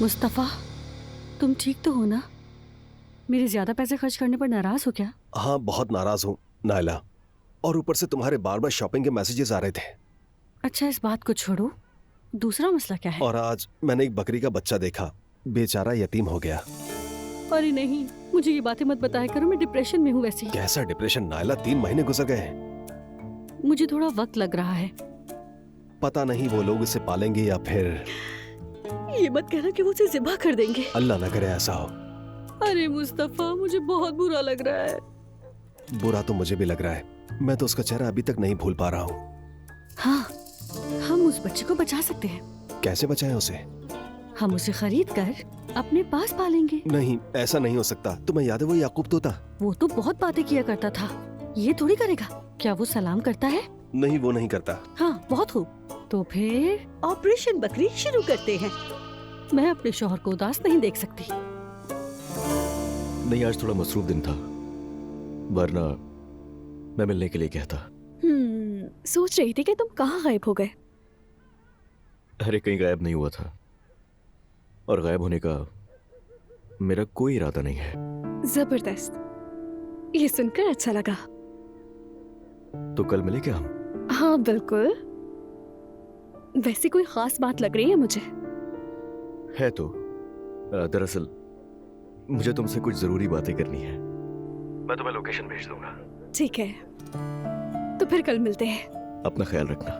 मुस्तफ़ा, तुम ठीक तो हो ना? मेरे ज्यादा पैसे खर्च करने पर नाराज हो क्या? हाँ, बहुत नाराज हूँ नायला। और ऊपर से तुम्हारे बार बार शॉपिंग के मैसेजेस आ रहे थे। अच्छा, इस बात को छोड़ो, दूसरा मसला क्या है? और आज मैंने एक बकरी का बच्चा देखा, बेचारा यतीम हो गया। अरे नहीं, मुझे ये बातें मत बताया करो, मैं डिप्रेशन में हूँ वैसे ही। कैसा डिप्रेशन नायला, 3 महीने गुजर गए हैं। मुझे थोड़ा वक्त लग रहा है। पता नहीं वो लोग इसे पालेंगे या फिर ये मत कहना कि वो उसे ज़िबा कर देंगे। अल्लाह ना करे ऐसा हो। अरे मुस्तफ़ा, मुझे बहुत बुरा लग रहा है। बुरा तो मुझे भी लग रहा है, मैं तो उसका चेहरा अभी तक नहीं भूल पा रहा हूँ। हाँ, हम उस बच्चे को बचा सकते हैं। कैसे बचाएं उसे? हम उसे खरीद कर अपने पास पालेंगे। नहीं, ऐसा नहीं हो सकता। तुम्हें याद है वो याकूब तोता? वो तो बहुत बातें किया करता था, ये थोड़ी करेगा। क्या वो सलाम करता है? नहीं, वो नहीं करता। हाँ, बहुत खूब। तो फिर ऑपरेशन बकरी शुरू करते हैं। मैं अपने शौहर को उदास नहीं देख सकती। नहीं, आज थोड़ा मसरूफ दिन था, वरना मैं मिलने के लिए गया था। सोच रही थी कि तुम कहाँ गायब हो गए। अरे कहीं गायब नहीं हुआ था, और गायब होने का मेरा कोई इरादा नहीं है। जबरदस्त, ये सुनकर अच्छा लगा। तो कल मिले क्या हम? हाँ बिल्कुल। वैसे कोई खास बात लग रही है मुझे। है तो दरअसल मुझे तुमसे कुछ जरूरी बातें करनी है। मैं तुम्हें लोकेशन भेज दूंगा। ठीक है, तो फिर कल मिलते हैं। अपना ख्याल रखना।